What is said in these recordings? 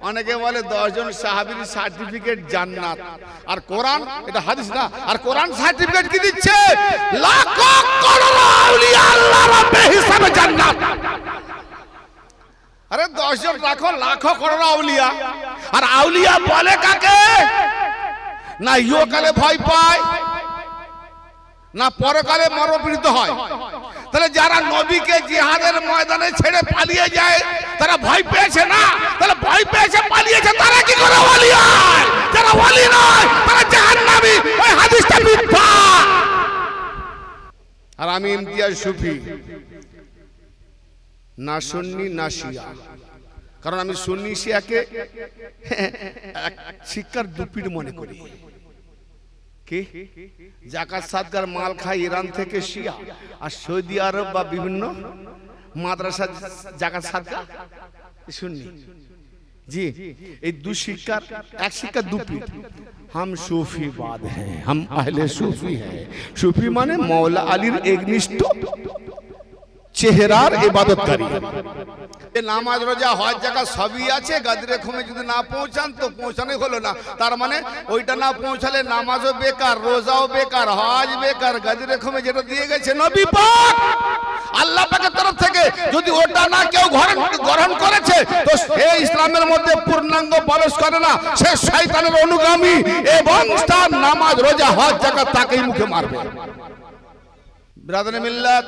অনেকে বলে 10 জন সাহাবীর সার্টিফিকেট জান্নাত, আর কোরআন এটা হাদিস না, আর কোরআন সার্টিফিকেট কি দিচ্ছে? লাখো করোড় আউলিয়া আল্লাহর বেহিসাবে জান্নাত। আরে 10 জন রাখো, লাখো করোড় আউলিয়া, আর আউলিয়া বলে কাকে? না ইহকালে ভয় পায়, না পরকালে মরণপীড়িত হয়। তাহলে যারা নবীকে জিহাদের ময়দানে ছেড়ে পালিয়ে যায় তারা ভয় পেয়েছে না? তাহলে ভয় পেয়েছে, পালিয়েছে, তারা কি করে ওলি হয়? যারা ওলি নয় তারা জাহান্নামী। ওই হাদিসটা মিথ্যা। আর আমি ইমতিয়াজ সুফি, না সুন্নি না শিয়া। কারণ আমি সুন্নি শিয়াকে শিক্ষার দুপিট মনে করি। কি যাকাত সাদকার মাল খায় ইরান থেকে শিয়া, আর সৌদি আরব বা বিভিন্ন মাদ্রাসা যাকাত সাদকা সুন্নি। জি, এই দু শিক্ষার এক শিক্ষা দুপিট। हम सूफीवाद हैं, हम अहले सूफी हैं। सूफी माने मौला আলীর একনিষ্ঠ চেহারার ইবাদতকারী। নামাজ রোজা হজ জাকাত সবই আছে, গাদরে খুমে যদি না পৌঁছান তো পৌঁছানো হলো না। তার মানে ওইটা না পৌঁছালে নামাজও বেকার, রোজাও বেকার, হজ বেকার। গাদরে খুমে যেটা দিয়ে গেছে নবী পাক আল্লাহ পাকের তরফ থেকে, যদি ওটা না কেউ গ্রহণ করেছে তো সে ইসলামের মধ্যে পূর্ণাঙ্গ প্রবেশ করে না, সে শয়তানের অনুগামী, এবং তার নামাজ রোজা হজ জাকাত তাকেই মুখে মারবে। ব্রাদারে মিল্লাত,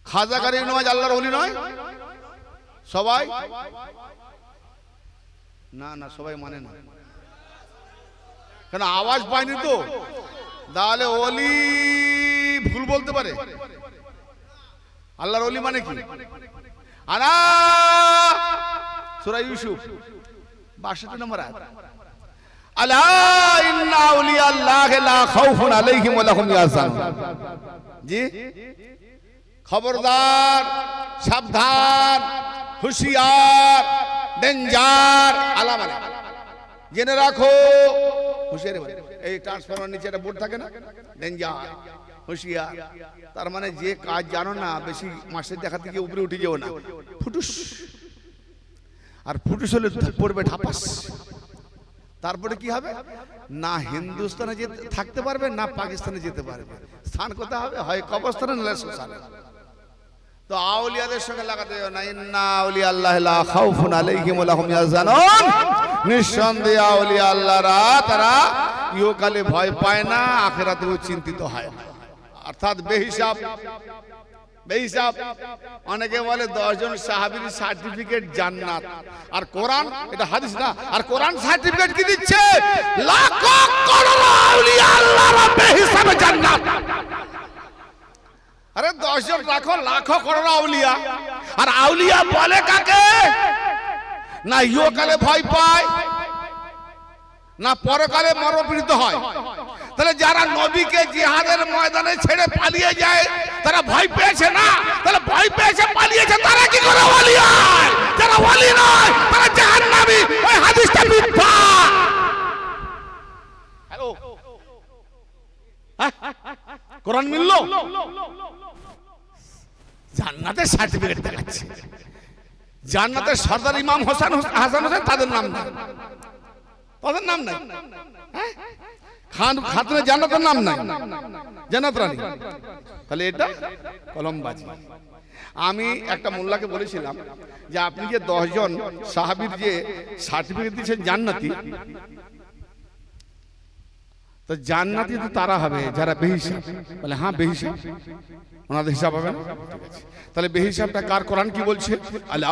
খাজা গরিব নওয়াজ আল্লাহর ওলি নয়? সবাই না না, সবাই মানে না, কেন আওয়াজ পায়নি তো। তাহলে ওলি ভুল বলতে পারে। আল্লাহর ওলি মানে কি? আনা সূরা ইউসুফ 62 নম্বর আয়াত, আলা ইন্না আউলিয়া আল্লাহি লা খাউফুন আলাইহিম ওয়া লাহুম ইয়াহজানুন। জি, খবরদার, সাবধান, হুঁশিয়ার, ডেঞ্জার। আলা মানে জেনে রাখো, হুঁশিয়ার। এই ট্রান্সফরমার নিচে একটা বোর্ড থাকে না, ডেঞ্জার, হুঁশিয়ার। তার মানে যে কাজ জানো না, বেশি মাসের দেখা থেকে উপরে উঠে যেও না। ফুটুস, আর ফুটুস হলে পড়বে ঢাপাস। তারপরে কি হবে? না হিন্দুস্তানে যেতে থাকতে পারবে, না পাকিস্তানে যেতে পারবে। স্থান কোথায় হবে? হয় কবরস্থানে, না শ্মশানে। তো আউলিয়াদের সঙ্গে লাগাতে হবে না। ইন্না আউলিয়া আল্লাহ লা খাউফুন আলাইহিম ওয়া লাহুম ইয়াহজানুন। নিঃসন্দেহে আউলিয়া আল্লাহরা তারা ইহকালে ভয় পায় না, আখিরাতেও চিন্তিত হয় না। অর্থাৎ বেহিসাব। বেহিসাব অনেকে বলে 10 জন সাহাবীর সার্টিফিকেট জান্নাত, আর কোরআন এটা হাদিস না, আর কোরআন সার্টিফিকেট কি দিচ্ছে? লাখো করোড় আউলিয়া আল্লাহর বেহিসাবে জান্নাত। আরে 10 জন রাখো, লাখো করোড় আউলিয়া, আর আউলিয়া বলে কাকে? না ইহকালে ভয় পায়, না পরকালে মরণপীড়িত হয়। তাহলে যারা নবীকে জিহাদের ময়দানে ছেড়ে পালিয়ে যায় তারা ভয় পেয়েছে না? তাহলে ভয় পেয়েছে, পালিয়েছে, তারা কি করে ওলি হয়? যারা ওলি নয় তারা জাহান্নামী। ওই হাদিসটা মিথ্যা। হ্যালো, কোরআন মিললো, জান্নাতের সার্টিফিকেট দেখাচ্ছে। জান্নাতের সর্দার ইমাম হাসান হোসেন তাদের নাম নাই, তাদের নাম নাই। খাতুনের জান্নাতের নাম নাই, জান্নাত রানী। তাহলে এটা কলমবাজি। আমি একটা মোল্লাকে বলেছিলাম যে আপনি যে 10 জন সাহাবীর যে সার্টিফিকেট দিয়েছেন জান্নাতি, তো জান্নাতি তো তারা হবে যারা বেহিসাব। বলে হ্যাঁ বেহিসাব, ওনাদের হিসাব হবে না। ঠিক আছে, তাহলে বেহিসাবটা কার? কোরআন কি বলছে? আলা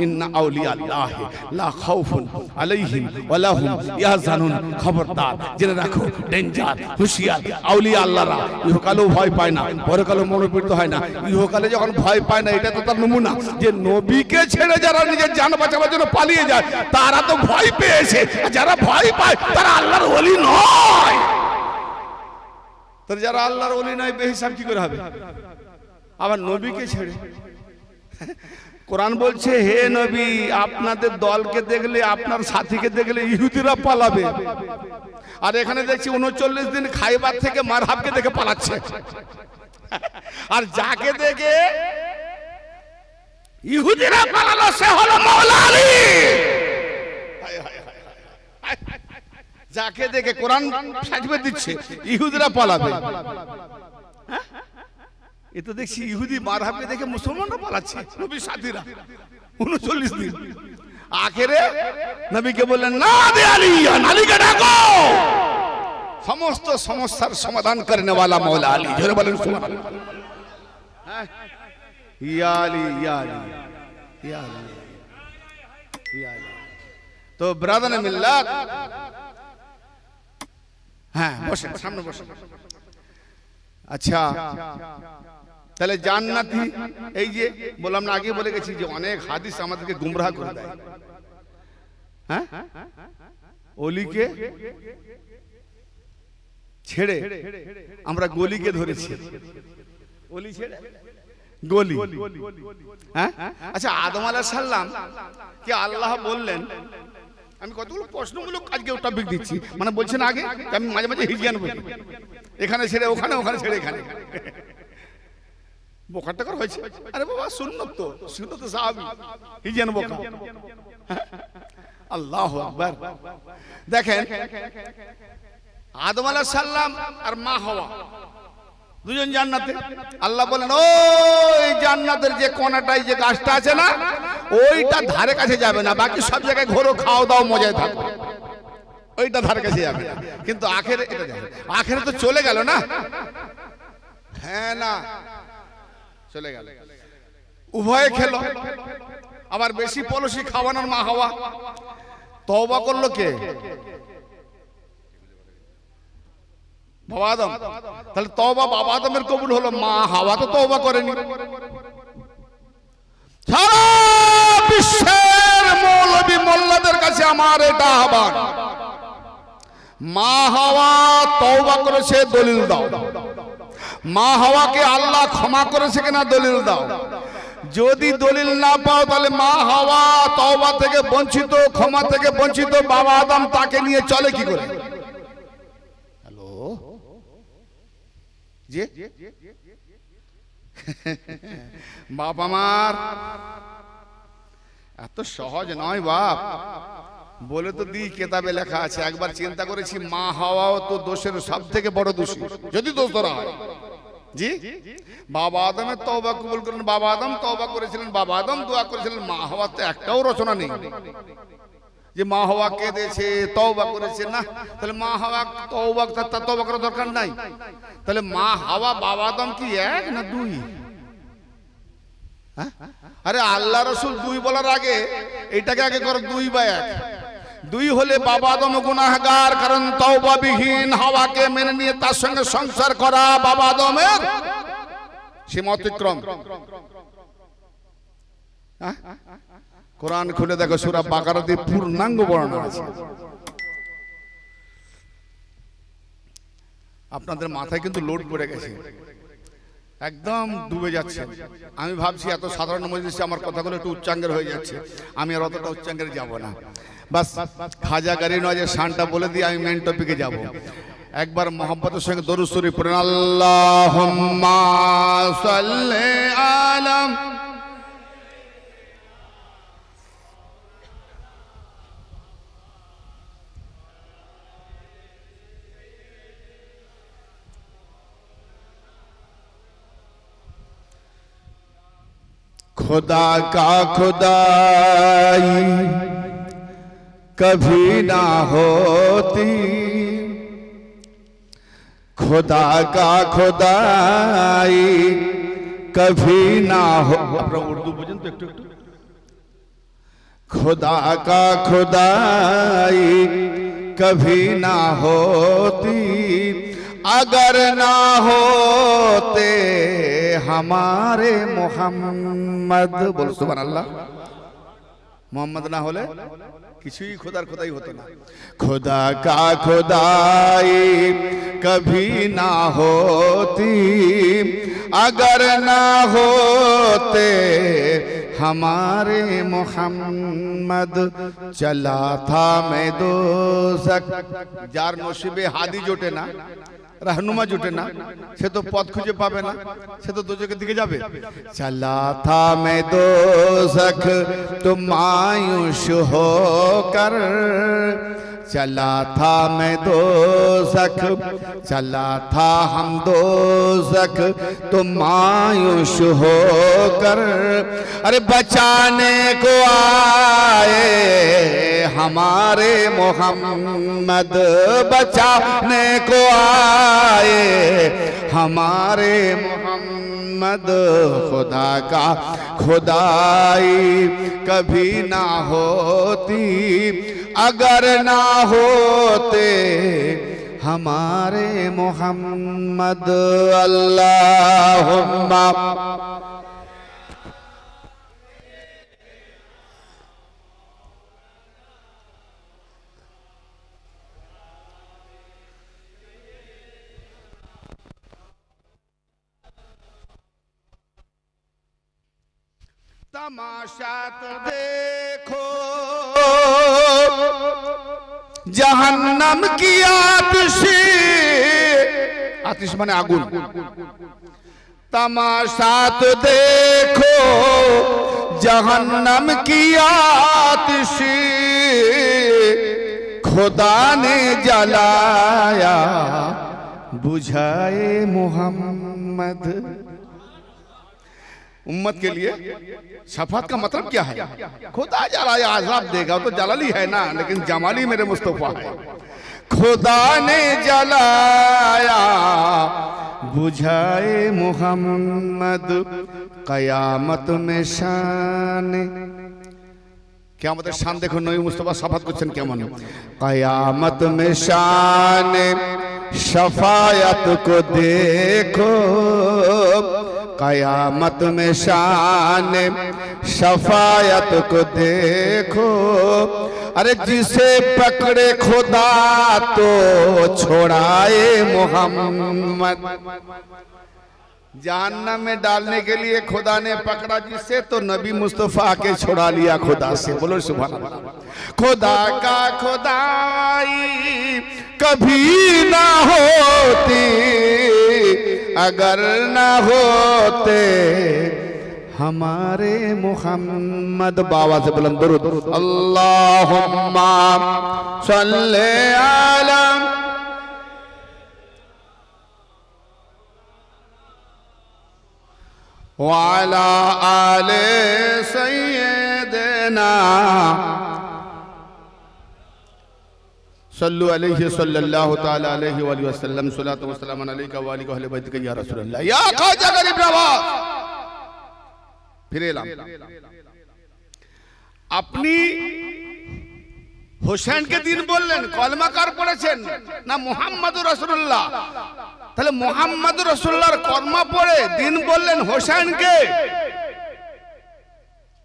ইন্না আউলিয়া আল্লাহি লা খাউফুন আলাইহিম ওয়া লাহুম ইয়াহজানুন। খবরদার, জেনে রাখো, ডেঞ্জার, হুঁশিয়ার। আউলিয়া আল্লাহরা ইহকালেও ভয় পায় না, পরকালেও মরণপীড়িত হয় না। ইহকালে যখন ভয় পায় না, এটা তো তার নমুনা যে নবীকে ছেড়ে যারা নিজের জান বাঁচাবার জন্য পালিয়ে যায় তারা তো ভয় পেয়েছে। যারা ভয় পায় তারা আল্লাহর ওলি নয়। তাহলে যারা আল্লাহর ওলি নয় বেহিসাব কি করে হবে? আবার নবীকে ছেড়ে। কোরআন বলছে, হে নবী, আপনাদের দলকে দেখলে, আপনার সাথীকে দেখলে ইহুদিরা পালাবে। আর এখানে দেখছি 39 দিন খাইবার থেকে মারহাবকে দেখে পালাচ্ছে। আর যাকে দেখে ইহুদিরা পালালো, সে হলো মওলা আলী। যাকে দেখে কোরআন সার্টিফিকেট দিচ্ছে ইহুদিরা পালাবে, এ তো দেখছি ইহুদি মারহাবকে দেখে মুসলমানরা পালাচ্ছে। নবীর সাথীরা 39 দিন আখেরে নবীকে বললেন, না দে আলী, আলীকে ডাকো। সমস্ত সমস্যার সমাধান করনে वाला মওলা আলী। জোরে বলেন সুবহানাল্লাহ। ইয়া আলী, ইয়া আলী, ইয়া আলী, ইয়া আলী। তো ব্রাদার মিল্লাত, হ্যাঁ বসেন, সামনে বসেন। আচ্ছা, তাহলে জান্নাতি, এই যে বললাম না, আগে বলে গেছি যে অনেক হাদিস আমাদেরকে গুমরাহ করে দেয়। হ্যাঁ, অলিকে ছেড়ে আমরা গলিকে ধরেছি, অলি ছেড়ে গলি। হ্যাঁ, আচ্ছা, আদম আলাইহিস সালাম কে আল্লাহ বললেন, আমি কতগুলো প্রশ্নমূলক আজকে টপিক দিচ্ছি, মানে বলছেন আগে আমি মাঝে মাঝে হিজিয়ান বলি, এখানে ছেড়ে ওখানে, ওখানে ছেড়ে এখানে। বোকার টাকার হয়েছে, আরে বাবা সুন্নত তো, সুন্নত সাহাবী, হিজিয়ান বোকা। আল্লাহু আকবার। দেখেন, আদম আলাইহিস সালাম আর মা হাওয়া দুজন জান্নাতে। আল্লাহ বলেন, ওই জান্নাতের যে কোণাটায় যে গাছটা আছে না, ওইটা ধারে কাছে যাবে না, বাকি সব জায়গায় ঘোরো, খাও দাও, মজায় থাকো, ওইটা ধারে কাছে যাবে না। কিন্তু আখেরে, এটা দেখেন, আখেরে তো চলে গেল না। হ্যাঁ, না চলে গেল, উভয়ে খেলো। আবার বেশি পলসি খাওয়ানোর মা হাওয়া তওবা করলো কে? বাবা আদম। তাহলে তওবা বাবা আদমের কবুল হলো, মা হাওয়া তো তওবা করেনি। সারা বিশ্বের মৌলবী মোল্লাদের কাছে আমার এটা আহ্বান, মা হাওয়া তওবা করেছে, দলিল দাও। মা হাওয়াকে আল্লাহ ক্ষমা করেছে কিনা দলিল দাও। যদি দলিল না পাও তাহলে মা হাওয়া তওবা থেকে বঞ্চিত, ক্ষমা থেকে বঞ্চিত, বাবা আদম তাকে নিয়ে চলে কি করে? হ্যালো জি, বাপ আমার এত সহজ নয় বাপ, বলে তো দি কেতাবে লেখা আছে। একবার চিন্তা করেছি, মা হাওয়াও তো দোষের সব থেকে বড় দোষী, যদি দোষ ধরা হয়। জি, বাবা আদমের তওবা কবুল করেন, বাবা আদম তওবা করেছিলেন, বাবা আদম দোয়া করেছিলেন, মা হাওয়ার তো একটাও রচনা নেই যে মা হাওয়া কেঁদেছে, তওবা করেছে। না, তাহলে মা হাওয়া তওবা, তার তওবা করার দরকার নাই। তাহলে মা হাওয়া বাবা আদম কি এক না দুই? আরে আল্লাহ রসুল দুই বলার আগে এটাকে আগে করো, দুই বা এক। দুই হলে বাবা আদম গুনাহগার, কারণ তওবাবিহীন হাওয়াকে মেনে নিয়ে তার সঙ্গে সংসার করা বাবা আদমের সীমা অতিক্রম। কোরআন খুলে দেখো, সূরা বাকারাতে পূর্ণাঙ্গ বর্ণনা আছে। আপনাদের মাথায় কিন্তু লোড পড়ে গেছে, একদম ডুবে যাচ্ছে। আমি ভাবছি এত সাধারণ মজলিসে আমার কথাগুলো একটু উচ্চাঙ্গের হয়ে যাচ্ছে, আমি আর অতটা উচ্চাঙ্গের যাব না। বাস খাজা গাড়ি নয় যে শানটা বলে দিয়ে আমি মেন টপিকে যাব। একবার মোহাম্মতের সঙ্গে দরুদ শরীফ পড়েন, আল্লাহুম্মা সাল্লি আলা खुदा का खुदाई कभी ना होती, खुदा का खुदाई कभी ना हो। अपना उर्दू बोझें तो एक खुदा का खुदाई कभी ना होती, अगर ना होते हमारे मोहम्मद। बोलो सुभान अल्लाह। मोहम्मद ना होले কিছুই খোদার খোদাই হতো না। खुदा का खुदाई कभी ना होती, अगर ना होते हमारे मोहम्मद चला था मैं दोज़ख। जार नसीबे हादी जोटे ना, रहनुमा जुटे ना, से तो पथ खुঁজে পাবে না, সে তো দোজখের দিকে যাবে। चला था मैं दोज़ख तुम मायूस होकर, चला था मैं दोज़ख, चला था हम दोज़ख तुम मायूस होकर। अरे बचाने को आए हमारे मोहम्मद, बचाने को आए हमारे मोहम्मद। खुदा का खुदाई कभी ना होती अगर ना होते हमारे मोहम्मद। अल्लाहुम्मा तमाशा तो देखो जहन्नम की आतिश, आतिश माने आगुन। तमाशा तो देखो जहन्नम की आतिश, खुदा ने जलाया बुझाए मोहम्मद। उम्मत के लिए शफात का मतलब क्या है? खुदा जलाया आज़ाब देगा तो जलाली है ना, लेकिन जमाली मेरे मुस्तफा है। खुदा ने जलाया बुझाए मोहम्मद, कयामत में शान। कियामत शान देखो नबी मुस्तफा शफात करছেন কেমন। कयामत में शान शफायत को देखो, कयामत में शान शफायत को देखो। अरे जिसे पकड़े खुदा तो छोड़ाए मोहम्मद। जहन्नम में डालने के लिए खुदा ने पकड़ा जिससे, तो नबी मुस्तफा के छुड़ा लिया खुदा से। बोलो सुभान अल्लाह। खुदा का खुदाई कभी ना होती अगर ना होते हमारे मोहम्मद। बाबा से बुलंद दुरूद। अल्लाहुम्मा सल्ले अला वाला आले सय्यदना सल्लु अलैहि सल्लल्लाहु ताला अलैहि वसल्लम सल्लल्लाहु वसल्लम अलैका व अलैका अहले बैत या रसूल अल्लाह या ख्वाजा गरीब नवाज। फिर एलाम अपनी হোসেন কে দিন বললেন, কলমা কার পড়েছেন না মুহাম্মাদুর রাসূলুল্লাহ। তাহলে মুহাম্মাদুর রাসূলুল্লাহর কলমা পড়ে দিন বললেন হোসেনকে,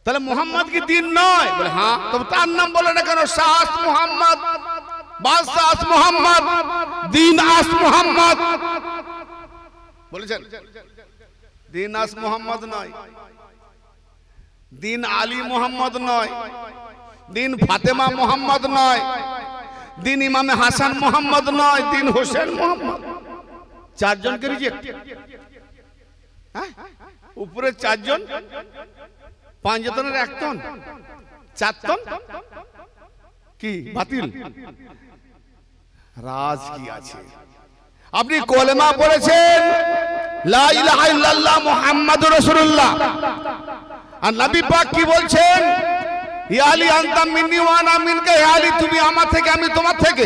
তাহলে মুহাম্মদ কি দিন নয়? বলে হ্যাঁ। তবে তার নাম বলে না কেন? শাহ মুহাম্মদ, বাদশাহ মুহাম্মদ, দিন আস মুহাম্মদ বলেছেন। দিন আস মুহাম্মদ নয়, দিন আলী মুহাম্মদ নয়, দিন ফাতেমা মোহাম্মদ নয়, দিন ইমামে হাসান মোহাম্মদ নয়, দিন হোসেন মোহাম্মদ। চারজনকে রিজেক্ট। উপরে চারজন, পাঁচজনের এক টন, 4 টন কি বাতিল। রাজ কি আছে? আপনি কলেমা পড়েছেন লা ইলাহা ইল্লাল্লাহ মুহাম্মাদুর রাসূলুল্লাহ, আর নবী পাক কি বলছেন? ইয়া আলী আনতা মিন্নি ওয়া আনা মিনকা। ইয়া আলী তুমি আমার থেকে, আমি তোমার থেকে।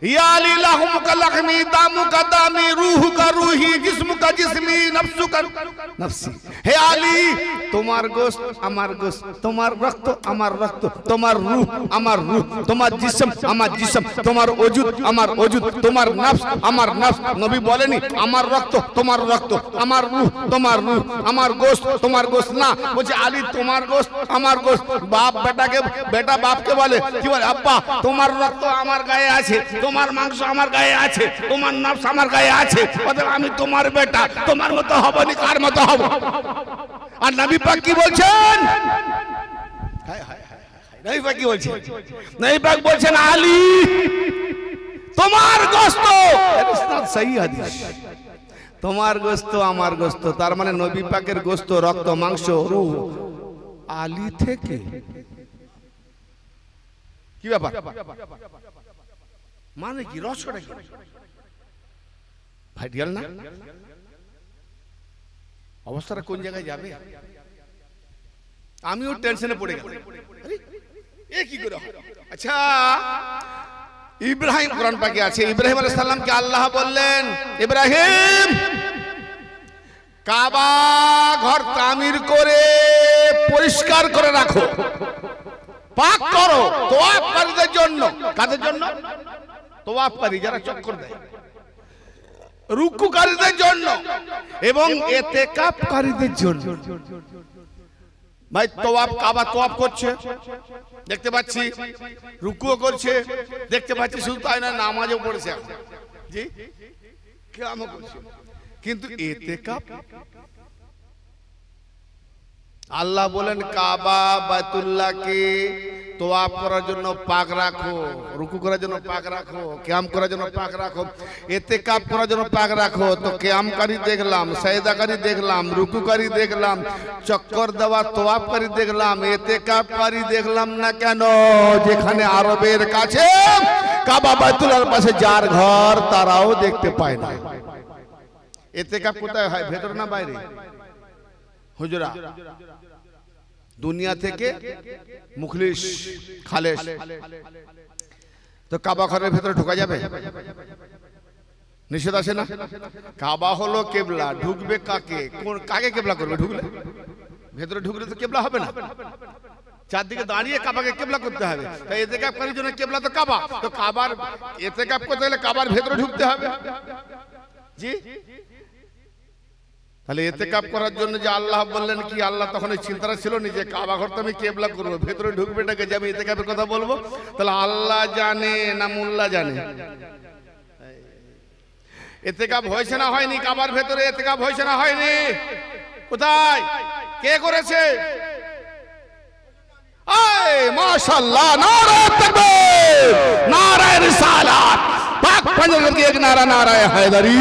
या अली लहमुका लहमी दामुका दामी रूहुका रूही जिस्मुका जिस्मी नफ्सुका नफ्सी। हे अली তোমার গোশত আমার গোশত, তোমার রক্ত আমার রক্ত, তোমার রূহ আমার রূহ, তোমার জিসম আমার জিসম, তোমার ওজুদ আমার ওজুদ, তোমার নফস আমার নফস। নবী বলেনি আমার রক্ত তোমার রক্ত, আমার রূহ তোমার রূহ, আমার গোশত তোমার গোশত না। বলছে আলী তোমার গোশত আমার গোশত। বাপ বেটাকে, বেটা বাপকে বলে কি বলে? আব্বা তোমার রক্ত আমার গায়ে আছে, তোমার মাংস আমার গায়ে আছে, তোমার নফস আমার গায়ে আছে, অতএব আমি তোমার বেটা। তোমার মতো হবনি, কার মতো হব? আর নবী পাক কি বলছেন? নবী পাক কি বলছেন? নবী পাক বলছেন আলী তোমার গোশত, সহি হাদিস, তোমার গোশত আমার গোশত, তার মানে নবী পাকের গোশত, রক্ত, মাংস, রূহ আলী থেকে। কি ব্যাপার? মানে কি রহস্যটা কি ভাই? রিয়াল না? অবস্থাটা কোন জায়গায় যাবে? আমিও টেনশনে পড়ে গেলাম, এ কি করে হয়? আচ্ছা, ইব্রাহিম, কোরআন পাকে আছে, ইব্রাহিম আলাইহিস সালামকে আল্লাহ বললেন, ইব্রাহিম কাবা ঘর তামির করে পরিষ্কার করে রাখো, পাক করো তোয়াফকারীদের জন্য। কাদের জন্য? তোয়াফকারী, যারা চক্কর দেয়, রুকুকারীদের জন্য এবং ইতিকাফকারীদের জন্য। ভাই তোয়াফ, কাবা তোয়াফ করছে দেখতে পাচ্ছি, রুকুও করছে দেখতে পাচ্ছি, শুধু তাই না নামাজও পড়েছে জি, কিয়ামও করছে, কিন্তু ইতিকাফ আল্লাহ বলেন কাবা বাইতুল্লাহকে তোয়াফ করার জন্য পাক রাখো, রুকু করার জন্য পাক রাখো, কিয়াম করার জন্য পাক রাখো, ইতিকাফ করার জন্য পাক রাখো। তো কিয়ামকারী দেখলাম, সাজদাকারী দেখলাম, রুকুকারী দেখলাম, চক্কর দেওয়া তোয়াফকারী দেখলাম, ইতিকাফকারী দেখলাম না কেন? যেখানে আরবের কাছে কাবা বাইতুল্লাহর পাশে যার ঘর তারাও দেখতে পায় না। ইতিকাফ কোথায় হয়? ভেতরে না বাইরে? হুজরা, দুনিয়া থেকে মুখলিস খালেস। তো কাবা ঘরের ভেতরে ঢোকা যাবে? নিষেধ আছে না? কাবা হলো কেবলা, ঢুকবে কাকে? কোন কাকে কেবলা করবে? ঢুকলে ভেতরে ঢুকলে তো কেবলা হবে না, চারদিকে দাঁড়িয়ে কাবাকে কেবলা করতে হবে। তাই ইতিকাফ করার জন্য কেবলা তো কাবা। তো কাবার ইতিকাফ করতে গেলে কাবার ভেতরে ঢুকতে হবে জি। তাহলে ইতিকাফ করার জন্য যে আল্লাহ বললেন কি, আল্লাহ তখন এই চিন্তাটা ছিল না যে কাবা ঘর তো আমি কেবলা করবো, ভেতরে ঢুকবে এটাকে যে আমি ইতিকাফের কথা বলবো? তাহলে আল্লাহ জানে না মোল্লা জানে? ইতিকাফ হয়েছে না হয়নি? কাবার ভেতরে ইতিকাফ হয়েছে না হয়নি? কোথায়, কে করেছে? মাশাআল্লাহ, নারায়ে তাকবীর, নারায়ে রিসালাত, পাক পাঞ্জাবের কি এক নারা, নারায়ে হায়দারি।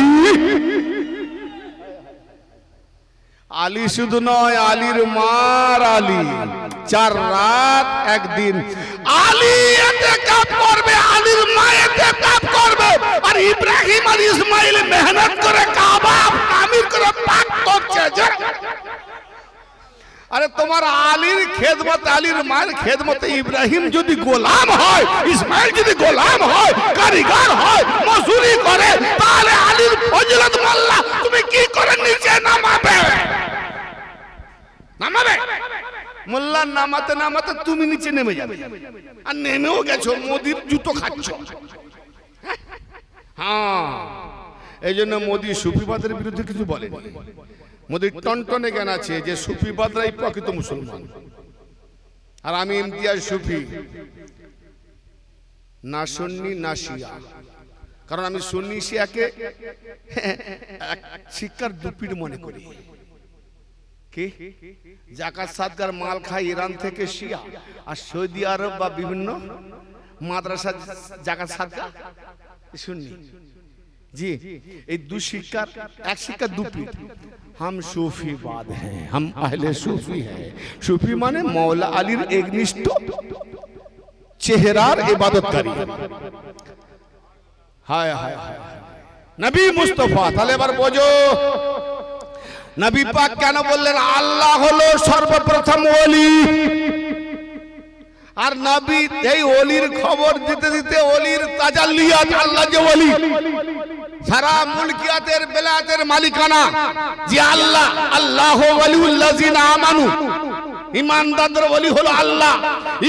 আলী শুধু নয়, আলীর মার আলী 4 রাত 1 দিন আলী ইতিকাফ করবে, আলীর মা ইতিকাফ করবে, আর ইব্রাহিম আর ইসমাইল মেহনত করে কাবা তামির করে পাক করছে। আরে তোমার আলীর খেদমত, আলীর মায়ের খেদমতে ইব্রাহিম যদি গোলাম হয়, ইসমাইল যদি গোলাম হয়, কারিগর হয়, মজুরি করে, তাহলে আলীর ফজিলত মোল্লা তুমি কি করে নিচে নামাবে? নামাবে? মোল্লা নামাতে নামাতে তুমি নিচে নেমে যাবে, আর নেমেও গেছো, মোদির জুতো খাচ্ছ। হ্যাঁ, এই জন্য মোদি সুফিবাদের বিরুদ্ধে কিছু বলেনি। মোদির টনটনে জ্ঞান আছে যে সুফিবাদরাই প্রকৃত মুসলমান, আর আমি ইমতিয়াজ সুফি, না সুন্নি না শিয়া। কারণ আমি সুন্নি শিয়াকে শিক্ষার দুপিট মনে করি। কি যাকাত সাদকার মাল খায় ইরান থেকে শিয়া, আর সৌদি আরব বা বিভিন্ন মাদ্রাসা যাকাত সাদকা সুন্নি। জি, এই দু শিক্ষার এক শিক্ষা দুপিট। हम सूफीवाद हैं, हम अहले सूफी हैं। सूफी माने मौला अलीर एकनिष्ठ चेहरार इबादतकारी। हाय हाय हाय नबी मुस्तफा। তাহলে এবার বোঝো নবী পাক কেন বললেন আল্লাহ হলো সর্বপ্রথম ওলি, আর নবী এই ওলির খবর দিতে দিতে ওলির তাজাল্লিয়াত, আল্লাহ যে ওলি, সারা মুলকিয়াতের বেলায়েতের মালিকানা যে আল্লাহ, আল্লাহ ওয়ালিউল্লাযিনা আমানু, ঈমানদারদের ওলি হলো আল্লাহ।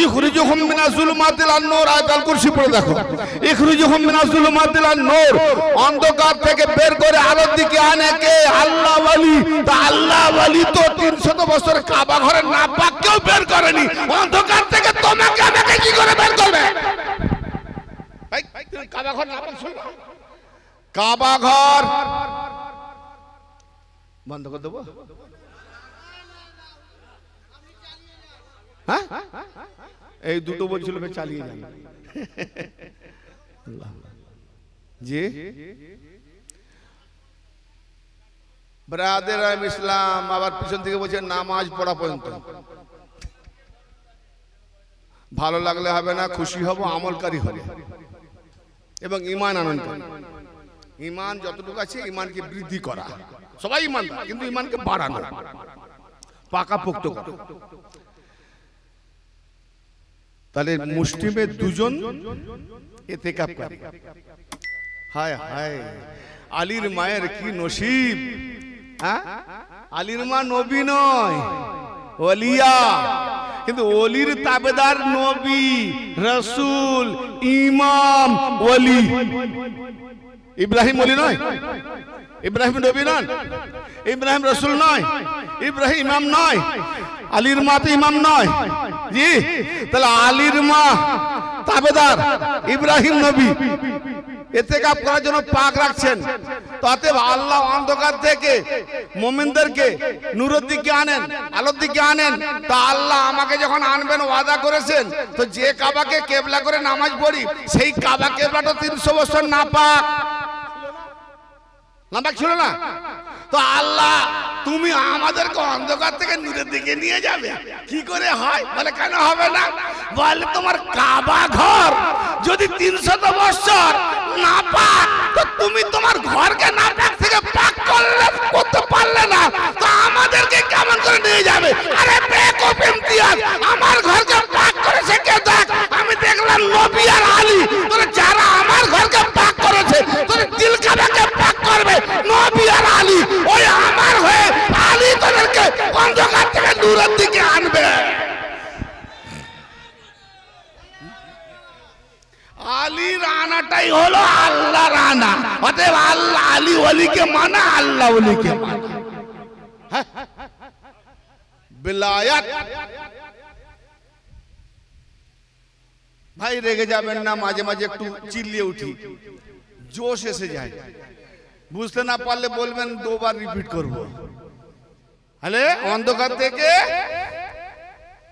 ইখরিজুহুম মিনাজ যুলুমাতিল আন-নূর, আয়াতুল কুরসি পড়ে দেখো। ইখরিজুহুম মিনাজ যুলুমাতিল আন-নূর, অন্ধকার থেকে বের করে আলোর দিকে আনে কে? আল্লাহ ওয়ালি। তা আল্লাহ ওয়ালি তো 300 বছর কাবা ঘরে নাপাক কেউ বের করেনি, অন্ধকার থেকে তোমাকে আমাকে কি করে বের করবে? এই তুমি কাবা ঘর নাপাক শুনো, কাবা ঘর বন্ধ করে দেবো? এই দুটো বলছিল চালিয়ে যান জি ব্রাদার ইসলাম আবার পিছন থেকে বলছে নামাজ পড়া পর্যন্ত ভালো লাগলে হবে না, খুশি হব, আমলকারী হবে এবং ঈমান আনয়নকারী। ঈমান যতটুকু আছে ঈমানকে বৃদ্ধি করা, সবাই ঈমান কিন্তু ঈমানকে বাড়ানো, পাকাপোক্ত করা। তাহলে মুসলিমের দুজন ইতিকাফ করে। হায় হায় আলীর মায়ের কি নসিব! হ্যাঁ, আলীর মা নবী নয়, ওলিয়া, কিন্তু ওলির তাবেদার নবী, রাসূল, ইমাম, ওলি। ইব্রাহিম ওলি নয়, ইব্রাহিম নবী নয়, ইব্রাহিম রাসূল নয়, ইব্রাহিম ইমাম নয়, আলীর মা তো ইমাম নয়। জি, তাহলে আলীর মা তাবেদার, ইব্রাহিম নবী, ইতিকাফ করার জন্য পাক রাখছেন। তাতে আল্লাহ অন্ধকার থেকে মুমিনদেরকে নূরের দিকে আনেন, আলোর দিকে আনেন। তা আল্লাহ আমাকে যখন আনবেন ওয়াদা করেছেন, তো যে কাবাকে কেবলা করে নামাজ পড়ি, সেই কাবা কেবলাটা 300 বছর নাপাক ছিল না। তো আল্লাহ তুমি আমাদেরকে অন্ধকার থেকে নূরের দিকে নিয়ে যাবে, কি করে হয়? বলে কেন হবে না? বলে তোমার কাবা ঘর যদি 300 বছর না পাক, তো তুমি তোমার ঘরকে না পাক থেকে পাক করতে পারলে না, তো আমাদেরকে কেমন করে নিয়ে যাবে? আরে বেকুফ ইমতিয়াজ, আমার ঘরকে পাক করেছে কে? দেখ, আমি দেখলাম নবী আর আলী। তোরা যারা আমার ঘরকে পাক করেছে, তোরা দিল কাবাকে পাক করবে নবী আর আলী। ওই আমার হয়ে আলী তোদেরকে অন্ধকার থেকে নূরের দিকে আনবে। আলী রানাটাই হলো আল্লাহ রানা। অতএব আল্লাহ আলী ওলিকে মানা, আল্লাহ ওলিকে মানা। বিলায়াত। ভাই রেগে যাবেন না, মাঝে মাঝে একটু চিল্লিয়ে উঠি, জোশ এসে যায়। বুঝতে না পারলে বলবেন, 2 বার রিপিট করবো। আরে অন্ধকার থেকে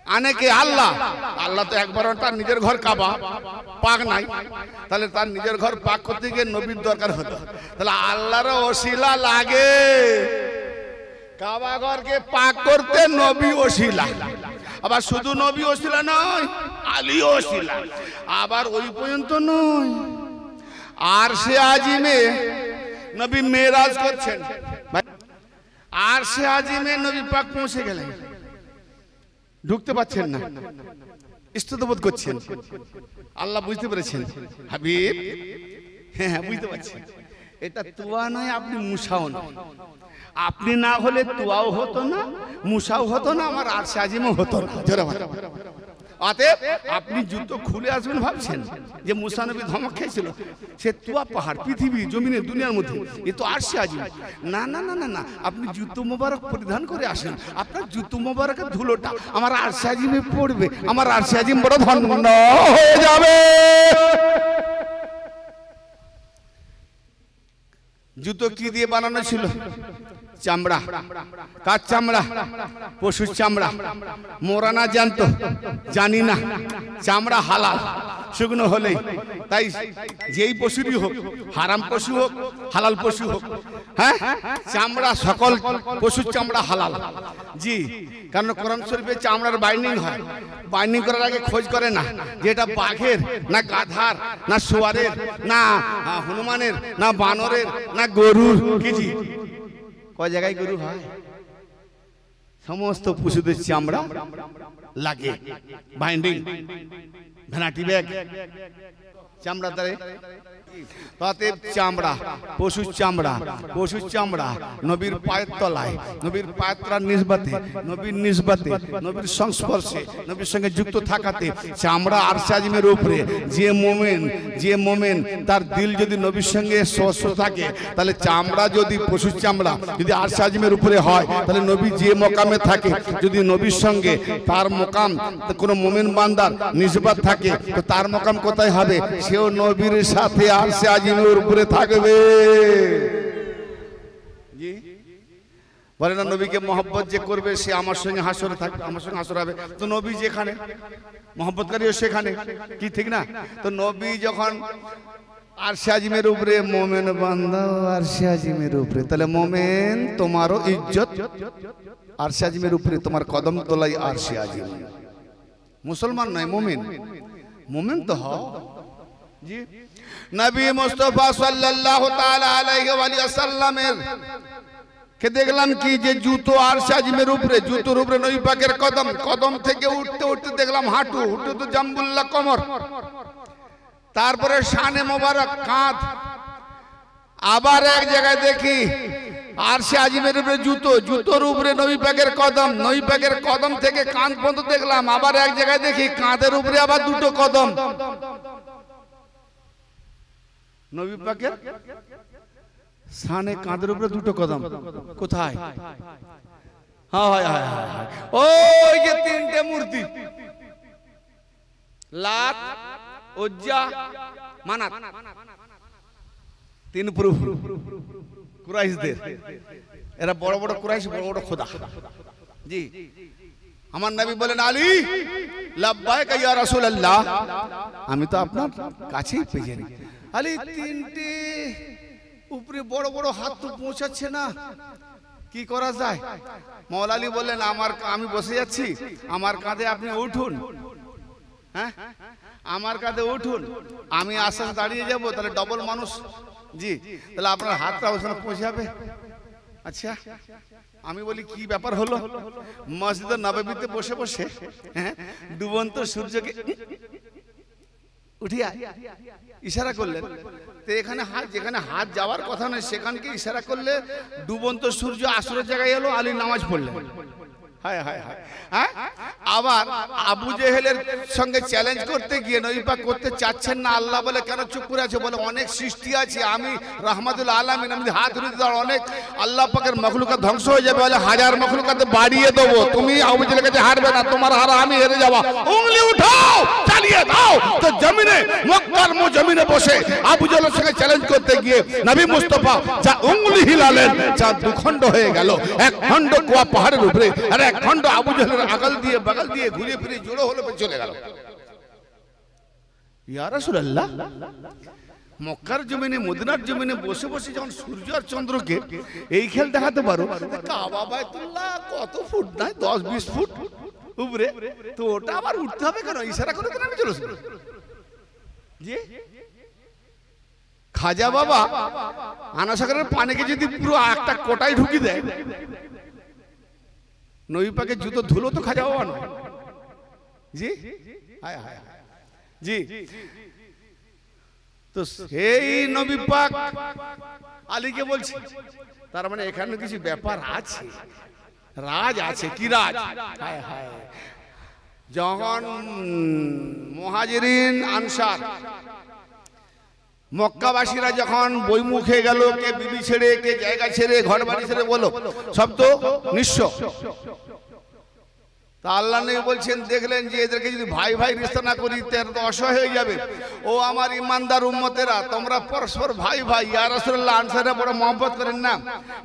আনে কে? আল্লাহ। আল্লাহ তো একবার তার নিজের ঘর কাবা পাক নাই, তাহলে তার নিজের ঘর পাক করতে গিয়ে নবীর দরকার হতো। তাহলে আল্লাহর ওসিলা লাগে, কাবা ঘরকে পাক করতে নবী ওসিলা। আবার শুধু নবী ওসিলা নয়, আলী ওসিলা। আবার ওই পর্যন্ত নয়, আরশে আজিমে নবী মেরাজ করছেন, আরশে আজিমে নবী পাক পৌঁছে গেলেন, ঢুকতে পাচ্ছেন না, স্তুতিবোধ করছেন। আল্লাহ বুঝতে পেরেছেন, হাবিব হ্যাঁ বুঝতে পারছেন, এটা তুয়া নয়, আপনি মুসাও নয়। আপনি না হলে তুয়াও হতো না, মুসাও হতো না, আমার আরশে আজিমও হতো না। অতএব আপনি জুতো খুলে আসবেন ভাবছেন যে মুসা নবী ধমক খেয়েছিল, সে তুয়া পাহাড়, পৃথিবী, জমিনে, দুনিয়ার মধ্যে, এ তো আরশে আজিম। না না না না না, আপনি জুতো মোবারক পরিধান করে আসেন, আপনার জুতো মোবারকের ধুলোটা আমার আরশে আজিমে পড়বে, আমার আরশে আজিম বড় ধন্য হয়ে যাবে। জুতো কি দিয়ে বানানো ছিল? চামড়া। কার চামড়া? পশুর চামড়া। মোরানা জানতো? জানি না। চামড়া হালাল, শুকনো হলেই। তাই যেই পশুরই হোক, হারাম পশু হোক, হালাল পশু হোক, হ্যাঁ, চামড়া সকল পশুর চামড়া হালাল। জি, কারণ কোরআন শরীফে চামড়ার বাইন্ডিং হয়। বাইন্ডিং করার আগে খোঁজ করে না যে এটা বাঘের না গাধার না শুয়ারের না হনুমানের না বানরের না গরুর। কি জি, কয় জায়গায় গরু হয়? সমস্ত পশুদের চামড়া লাগে, বাইন্ডিং, ভ্যানাটি ব্যাগ, চামড়া দ্বারে। অতএব চামড়া, পশুর চামড়া, পশুর চামড়া নবীর পায়ের তলায়, নবীর পায়ের তলার নিসবতে, নবীর নিসবতে, নবীর সংস্পর্শে, নবীর সঙ্গে যুক্ত থাকাতে চামড়া আরশে আজিমের উপরে। যে মোমেন তার দিল যদি নবীর সঙ্গে স্পর্শ থাকে, তাহলে চামড়া যদি পশুর চামড়া যদি আরশে আজিমের উপরে হয়, তাহলে নবী যে মকামে থাকে, যদি নবীর সঙ্গে তার মকাম কোনো মোমেন বান্দার নিসবত থাকে, তো তার মকাম কোথায় হবে? সেও নবীর সাথে আরশে আজিমের উপরে থাকবে। বলে না নবীকে মহব্বত যে করবে সে আমার সঙ্গে হাসরে থাকবে, আমার সঙ্গে হাসর হবে। তো নবী যেখানে মহব্বতকারীও সেখানে, কি ঠিক না? তো নবী যখন আরশে আজিমের উপরে, মোমেন বান্দা আরশে আজিমের উপরে, তাহলে মোমেন তোমারও ইজ্জত আরশে আজিমের উপরে, তোমার কদম তোলাই আরশে আজিম। মুসলমান নয় মোমেন, মোমেন তো হও। জি, নবী মুস্তাফা সাল্লাল্লাহু তাআলা আলাইহি ওয়া সাল্লামের কে দেখলাম কি যে জুতো আরশে আজিমের উপরে, জুতোর উপরে নবী পাকের কদম, কদম থেকে উঠতে উঠতে দেখলাম হাঁটু, উঠতে তো জাম্বুল্লাহ কোমর, তারপরে শানে মোবারক কাঁধ। আবার এক জায়গায় দেখি আরশে আজিমের উপরে জুতো, জুতোর উপরে নবী পাকের কদম, নবী পাকের কদম থেকে কাঁধ পর্যন্ত দেখলাম। আবার এক জায়গায় দেখি কাঁধের উপরে আবার দুটো কদম, নবী পাকের শানে কাঁধের উপরে দুটো কদম। কোথায়? ওই যে তিনটে মূর্তি, লাত, উজ্জা, মানাত, তিন প্রভু কুরাইশদের। এরা বড় বড় কুরাইশ, বড় বড় খোদা। জি, আমার নবী বলেন আলী লাব্বাইক ইয়া রাসূলুল্লাহ, আমি তো আপনার কাছেই পেয়েছি। আলী তিনটে উপরে বড় বড় হাত তো পৌঁছাচ্ছে না, কি করা যায়? মওলা আলী বললেন আমি বসে যাচ্ছি, আমার কাঁধে আপনি উঠুন। হ্যাঁ, আমার কাঁধে উঠুন, আমি আস্তে আস্তে দাঁড়িয়ে যাবো, তাহলে ডবল মানুষ। জি, তাহলে আপনার হাতটা ওখানে পৌঁছাবে। আচ্ছা, আমি বলি কি ব্যাপার হলো? মসজিদের নববীতে বসে বসে ডুবন্ত সূর্যকে উঠিয়া ইশারা করলেন। তো এখানে হাত, যেখানে হাত যাওয়ার কথা নয় সেখানকে ইশারা করলে ডুবন্ত সূর্য আসরের জায়গায় এলো, আলী নামাজ পড়লেন। হায় হায় হায়। হ্যাঁ, আবার আবু জেহেলের সঙ্গে চ্যালেঞ্জ করতে গিয়ে নবী পাক করতে চাচ্ছেন না। আল্লাহ বলে কেন চুপ করে আছে? বলে অনেক সৃষ্টি আছে, আমি রাহমাতুল আলামিন, আমি হাত উঠিয়ে দেওয়ার অনেক আল্লাহ পাকের মখলুকাত ধ্বংস হয়ে যাবে, বলে হাজার মখলুকাত বাড়িয়ে দেবো, তুমি আবু জেহেলের কাছে হারবে না, তোমার হারা আমি হেরে যাওয়া, উংলি উঠাও চালিয়ে দাও। তো জমিনে, মক্কার জমিনে বসে আবু জেহেলের সঙ্গে চ্যালেঞ্জ করতে গিয়ে নবী মুস্তাফা যা উংলি হিলালেন, যা দুখণ্ড হয়ে গেল। এক খণ্ড কুয়া পাহাড়ের উপরে, আর এক খণ্ড আবু জেহেলের আগল দিয়ে বাগল দিয়ে ঘুরে ফিরে জোড়ো হলো চলে গেল। ইয়া রাসূলুল্লাহ, মক্কার জমিনে, মদিনার জমিনে বসে বসে যখন সূর্য আর চন্দ্রকে এই খেল দেখাতে পারো, কাবা বাইতুল্লাহ কত ফুট নাই, 10-20 ফুট উপরে, তো ওটা আবার উঠতে হবে কেন? ইশারা করে আমি চলেছি। জি, খাজা বাবা আনাসাগরের পানিকে যদি পুরো একটা কোটায় ঢুকি দেয়, নবী পাকের জুতো ধুলো তো খাজা বাবা নয়। জি, হায় হায় হায়। জি, তো সেই নবী পাক আলীকে বলছে, তার মানে এখানে কিছু ব্যাপার আছে, রাজ আছে। কি রাজ? হায় হায়। যখন মুহাজিরিন আনসার মক্কাবাসীরা যখন বইমুখে গেল, কে বিবি ছেড়ে, কে জায়গা ছেড়ে, ঘর বাড়ি ছেড়ে, বলো সব তো নিঃস্ব। তা আল্লাহ নবী বলছেন, দেখলেন যে এদেরকে যদি ভাই ভাই রিশতা না করি তাহলে তো অসহায় হয়ে যাবে। ও আমার ইমানদার উম্মতেরা, তোমরা পরস্পর ভাই ভাই। ইয়া রাসূলুল্লাহ, আনসাররা বড় মহব্বত করেন না,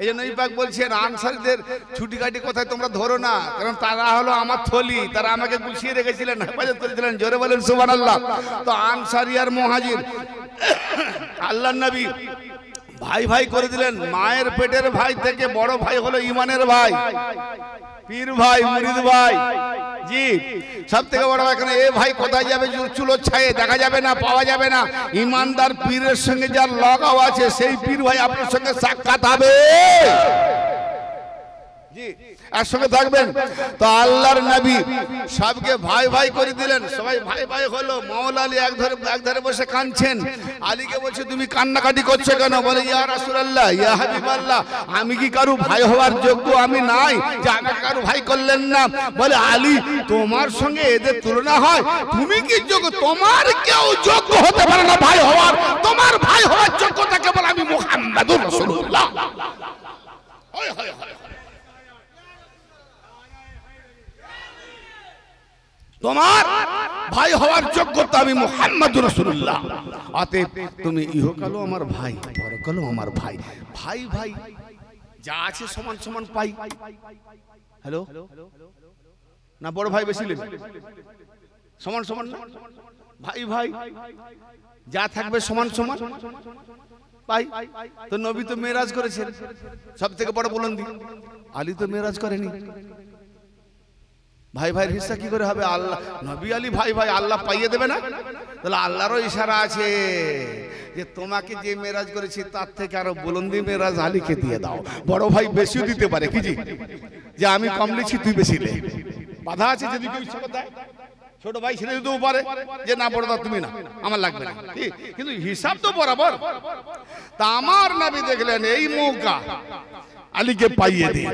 এই জন্য নবী পাক বলছেন আনসারদের ছুটি কাটি কোথায় তোমরা ধরো না, কারণ তারা হলো আমার থলি, তারা আমাকে গুছিয়ে রেখেছিলেন, হেফাজত করেছিলেন। জোরে বলেন সুবহানাল্লাহ। তো আনসারী আর মুহাজির আল্লাহ নবী ভাই ভাই করে দিলেন। মায়ের পেটের ভাই থেকে বড় ভাই হলো ইমানের ভাই, পীর ভাই, মুরিদ ভাই। জি, সব থেকে বড় ভাই। এখানে এ ভাই কোথায় যাবে? চুলো ছায়ে দেখা যাবে না, পাওয়া যাবে না। ইমানদার পীরের সঙ্গে যার লাগাও আছে, সেই পীর ভাই আপনার সঙ্গে সাক্ষাৎ হবে। জি, একসঙ্গে থাকবেন। তো আল্লাহর নবী সবকে ভাই ভাই করে দিলেন, সবাই ভাই ভাই হলো। মাওলা আলী এক ধারে বসে কাঁদছেন। আলীকে বলছে, তুমি কান্নাকাটি করছো কেন? বলে, ইয়া রাসূলুল্লাহ, ইয়া হাবিবাল্লাহ, আমি কি কারু ভাই হওয়ার যোগ্য? আমি নাই যে আমাকে কারু ভাই করলেন না। বলে, আলী তোমার সঙ্গে এদের তুলনা হয়? তুমি কি যোগ্য? তোমার কেউ যোগ্য হতে পারে না ভাই হওয়ার। তোমার ভাই হওয়ার যোগ্যতা কেবল আমি মুহাম্মাদুর রাসূলুল্লাহ। হয় হয় হয়, তোমার ভাই হওয়ার যোগ্যতা আমি মুহাম্মাদুর রাসূলুল্লাহ। অতএব তুমি ইহকালও আমার ভাই, পরকালও আমার ভাই। ভাই ভাই যা আছে সমান সমান পাই। হ্যালো, না বড় ভাই বেশি নেবে? সমান সমান না ভাই ভাই, যা থাকবে সমান সমান পাই। তো নবী তো মেরাজ করেছেন, সব থেকে বড় বুলন্দি। আলী তো মেরাজ করেনি। ভাই ভাইয়ের হিস্সা কি করে হবে? আল্লাহ, নবী আলী ভাই ভাই, আল্লাহ পাইয়ে দেবে না? তাহলে আল্লাহরও ইশারা আছে যে তোমাকে যে মেরাজ করেছি তার থেকে আরো বুলন্দি মেরাজ আলীকে দিয়ে দাও। বড় ভাই বেশিও দিতে পারে, কি জি, যে আমি কম লিখছি তুই বেশি লে, বাধা আছে যদি কেউ ইচ্ছা করে দেয়। ছোট ভাই ছেড়ে দিতেও পারে যে না বড় দা তুমি না, আমার লাগবে না, কিন্তু হিসাব তো বরাবর। তা আমার নবী দেখলেন এই মৌকা আলীকে পাইয়ে দিয়ে